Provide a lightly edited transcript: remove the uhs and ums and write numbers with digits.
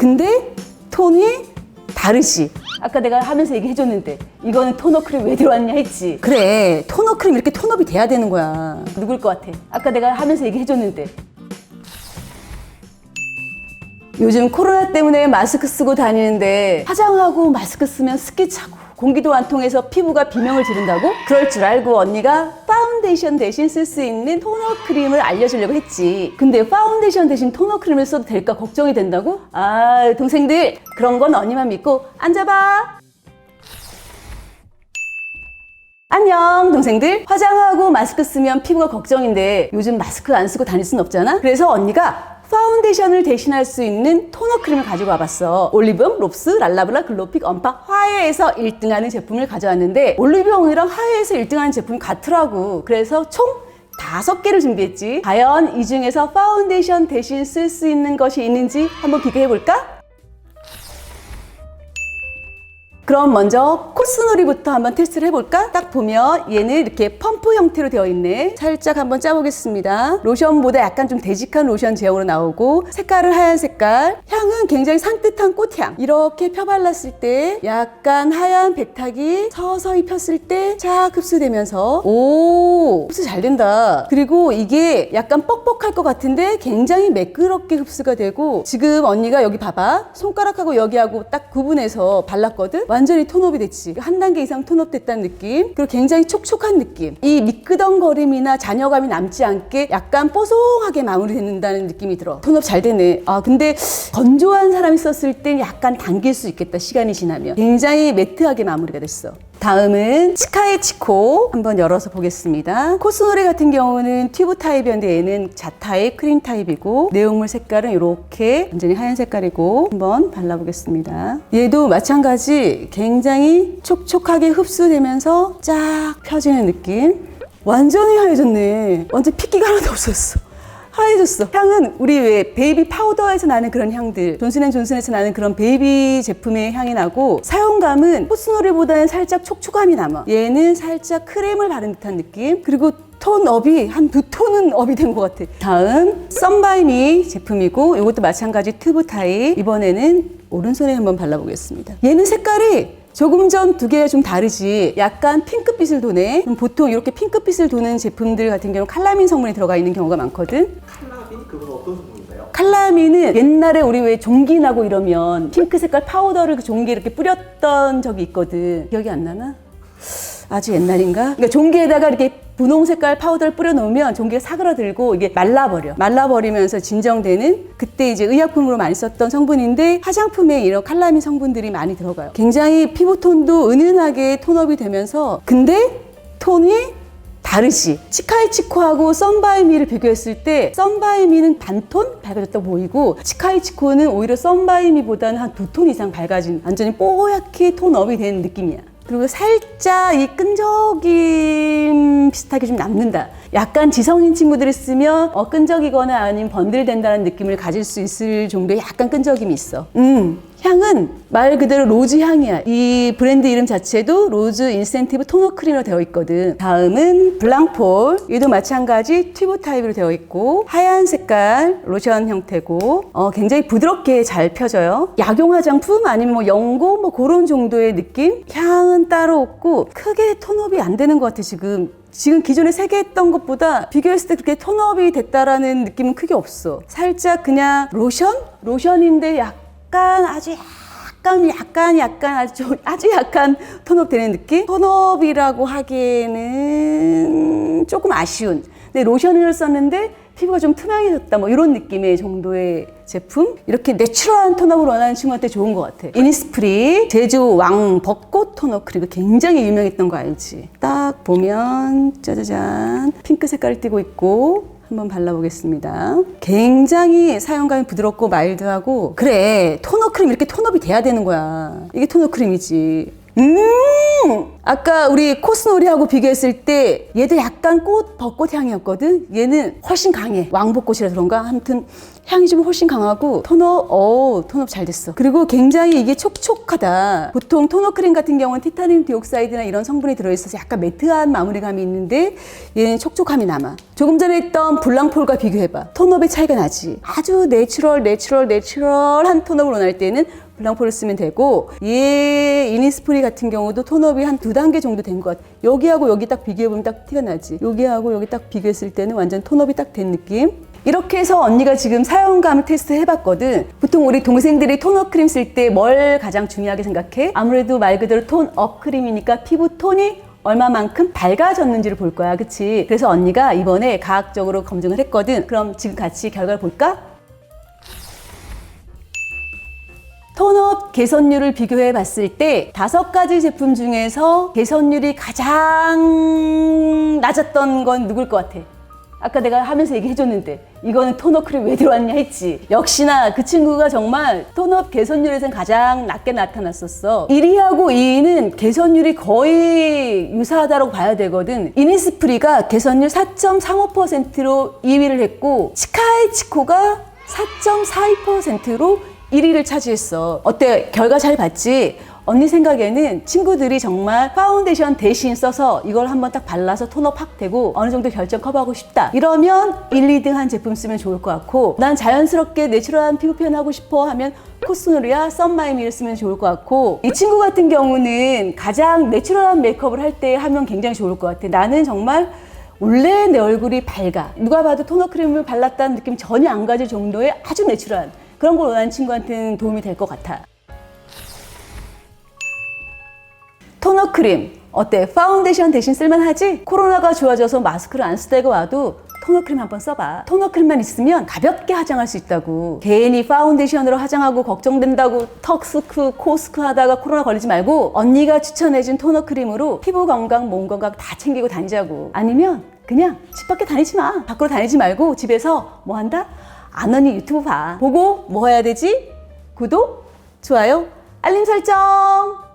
근데 톤이 다르지. 아까 내가 하면서 얘기해줬는데 이거는 토너 크림 왜 들어왔냐 했지. 그래, 토너 크림 이렇게 톤업이 돼야 되는 거야. 누굴 것 같아? 아까 내가 하면서 얘기해줬는데. 요즘 코로나 때문에 마스크 쓰고 다니는데 화장하고 마스크 쓰면 습기 차고 공기도 안 통해서 피부가 비명을 지른다고? 그럴 줄 알고 언니가 파운데이션 대신 쓸 수 있는 토너 크림을 알려주려고 했지. 근데 파운데이션 대신 토너 크림을 써도 될까 걱정이 된다고? 아, 동생들 그런 건 언니만 믿고 앉아봐. 안녕 동생들. 화장하고 마스크 쓰면 피부가 걱정인데 요즘 마스크 안 쓰고 다닐 순 없잖아. 그래서 언니가 파운데이션을 대신할 수 있는 토너 크림을 가지고 와봤어. 올리브영, 롭스, 랄라블라, 글로픽, 언파, 화해에서 1등하는 제품을 가져왔는데 올리브영이랑 화해에서 1등하는 제품이 같더라고. 그래서 총 5개를 준비했지. 과연 이 중에서 파운데이션 대신 쓸 수 있는 것이 있는지 한번 비교해볼까? 그럼 먼저 코스놀이부터 한번 테스트를 해볼까? 딱 보면 얘는 이렇게 펌프 형태로 되어 있네. 살짝 한번 짜보겠습니다. 로션보다 약간 좀 되직한 로션 제형으로 나오고 색깔은 하얀 색깔. 향은 굉장히 산뜻한 꽃향. 이렇게 펴발랐을 때 약간 하얀 백탁이 서서히 폈을 때 쫙 흡수되면서 오, 흡수 잘 된다. 그리고 이게 약간 뻑뻑할 것 같은데 굉장히 매끄럽게 흡수가 되고 지금 언니가 여기 봐봐. 손가락하고 여기하고 딱 구분해서 발랐거든? 완전히 톤업이 됐지. 한 단계 이상 톤업 됐다는 느낌. 그리고 굉장히 촉촉한 느낌. 이 미끄덩거림이나 잔여감이 남지 않게 약간 뽀송하게 마무리된다는 느낌이 들어. 톤업 잘 되네. 아 근데 건조한 사람이 썼을 땐 약간 당길 수 있겠다. 시간이 지나면. 굉장히 매트하게 마무리가 됐어. 다음은 치카의 치코 한번 열어서 보겠습니다. 코스놀이 같은 경우는 튜브 타입이었는데 얘는 자타입 크림 타입이고 내용물 색깔은 이렇게 완전히 하얀 색깔이고 한번 발라보겠습니다. 얘도 마찬가지 굉장히 촉촉하게 흡수되면서 쫙 펴지는 느낌. 완전히 하얘졌네. 완전 핏기가 하나도 없었어. 하얘졌어. 향은 우리 왜 베이비 파우더에서 나는 그런 향들, 존슨앤존슨에서 나는 그런 베이비 제품의 향이 나고 사용감은 코스놀이보다는 살짝 촉촉함이 남아. 얘는 살짝 크림을 바른 듯한 느낌. 그리고 톤업이 한 2톤은 업이 된 것 같아. 다음 썬바이미 제품이고 이것도 마찬가지 튜브 타입. 이번에는 오른손에 한번 발라보겠습니다. 얘는 색깔이 조금 전 2개가 좀 다르지. 약간 핑크빛을 도네. 보통 이렇게 핑크빛을 도는 제품들 같은 경우는 칼라민 성분이 들어가 있는 경우가 많거든. 칼라민? 그건 어떤 성분인가요? 칼라민은 옛날에 우리 왜 종기 나고 이러면 핑크 색깔 파우더를 그 종기에 이렇게 뿌렸던 적이 있거든. 기억이 안 나나? 아주 옛날인가? 그러니까 종기에다가 이렇게 분홍 색깔 파우더를 뿌려놓으면 종기가 사그라들고 이게 말라버려. 말라버리면서 진정되는 그때 이제 의약품으로 많이 썼던 성분인데 화장품에 이런 칼라민 성분들이 많이 들어가요. 굉장히 피부톤도 은은하게 톤업이 되면서 근데 톤이 다르지. 치카이 치코하고 썬바이미를 비교했을 때 썬바이미는 반톤 밝아졌다고 보이고 치카이 치코는 오히려 썬바이미보다는 한 2톤 이상 밝아진 완전히 뽀얗게 톤업이 된 느낌이야. 그리고 살짝 이 끈적임 비슷하게 좀 남는다. 약간 지성인 친구들이 쓰면 끈적이거나 아니면 번들된다는 느낌을 가질 수 있을 정도의 약간 끈적임이 있어. 향은 말 그대로 로즈 향이야. 이 브랜드 이름 자체도 로즈 인센티브 토너 크림으로 되어 있거든. 다음은 블랑폴. 얘도 마찬가지 튜브 타입으로 되어 있고 하얀 색깔 로션 형태고 굉장히 부드럽게 잘 펴져요. 약용 화장품 아니면 뭐 연고 뭐 그런 정도의 느낌? 향은 따로 없고 크게 톤업이 안 되는 것 같아 지금 기존에 3개 했던 것보다 비교했을 때 그렇게 톤업이 됐다라는 느낌은 크게 없어. 살짝 그냥 로션인데 약간 아주 약간 톤업 되는 느낌? 톤업이라고 하기에는 조금 아쉬운. 근데 로션을 썼는데 피부가 좀 투명해졌다 뭐 이런 느낌의 정도의 제품. 이렇게 내추럴한 톤업을 원하는 친구한테 좋은 것 같아. 이니스프리 제주 왕 벚꽃 톤업 크림 굉장히 유명했던 거 알지? 딱 보면 짜자잔 핑크 색깔을 띠고 있고 한번 발라보겠습니다. 굉장히 사용감이 부드럽고 마일드하고 그래 토너 크림 이렇게 톤업이 돼야 되는 거야. 이게 토너 크림이지. 아까 우리 코스놀이하고 비교했을 때 얘도 약간 벚꽃 향이었거든. 얘는 훨씬 강해. 왕벚꽃이라 그런가? 아무튼 향이 좀 훨씬 강하고 톤업 잘 됐어. 그리고 굉장히 이게 촉촉하다. 보통 토너 크림 같은 경우는 티타늄 디옥사이드나 이런 성분이 들어있어서 약간 매트한 마무리감이 있는데 얘는 촉촉함이 남아. 조금 전에 했던 블랑폴과 비교해봐. 톤업의 차이가 나지. 아주 내추럴한 톤업을 원할 때는 블랑폴을 쓰면 되고, 얘 이니스프리 같은 경우도 톤업이 한 2단계 정도 된 것 같아. 여기하고 여기 딱 비교해보면 딱 티가 나지. 여기하고 여기 딱 비교했을 때는 완전 톤업이 딱 된 느낌. 이렇게 해서 언니가 지금 사용감 테스트 해봤거든. 보통 우리 동생들이 톤업 크림 쓸 때 뭘 가장 중요하게 생각해? 아무래도 말 그대로 톤업 크림이니까 피부 톤이 얼마만큼 밝아졌는지를 볼 거야, 그치? 그래서 언니가 이번에 과학적으로 검증을 했거든. 그럼 지금 같이 결과를 볼까? 톤업 개선율을 비교해 봤을 때 5가지 제품 중에서 개선율이 가장 낮았던 건 누굴 것 같아? 아까 내가 하면서 얘기해줬는데 이거는 톤업 크림 왜 들어왔냐 했지. 역시나 그 친구가 정말 톤업 개선율에서는 가장 낮게 나타났었어. 1위하고 2위는 개선율이 거의 유사하다고 봐야 되거든. 이니스프리가 개선율 4.35%로 2위를 했고 치카이치코가 4.42%로 1위를 차지했어. 어때? 결과 잘 봤지? 언니 생각에는 친구들이 정말 파운데이션 대신 써서 이걸 한번 딱 발라서 톤업 확 되고 어느 정도 결정 커버하고 싶다. 이러면 1, 2등 한 제품 쓰면 좋을 것 같고, 난 자연스럽게 내추럴한 피부 표현 하고 싶어 하면 코스누리아 썬마이미를 쓰면 좋을 것 같고, 이 친구 같은 경우는 가장 내추럴한 메이크업을 할 때 하면 굉장히 좋을 것 같아. 나는 정말 원래 내 얼굴이 밝아. 누가 봐도 토너 크림을 발랐다는 느낌 전혀 안 가질 정도의 아주 내추럴한 그런 걸 원하는 친구한테는 도움이 될 것 같아. 토너 크림 어때? 파운데이션 대신 쓸만하지? 코로나가 좋아져서 마스크를 안 쓰다가 와도 토너 크림 한번 써봐. 토너 크림만 있으면 가볍게 화장할 수 있다고. 괜히 파운데이션으로 화장하고 걱정된다고 턱스크, 코스크 하다가 코로나 걸리지 말고 언니가 추천해준 토너 크림으로 피부 건강, 몸 건강 다 챙기고 다니자고. 아니면 그냥 집 밖에 다니지 마. 밖으로 다니지 말고 집에서 뭐 한다? 안 언니 유튜브 봐. 보고 뭐 해야 되지? 구독, 좋아요, 알림 설정.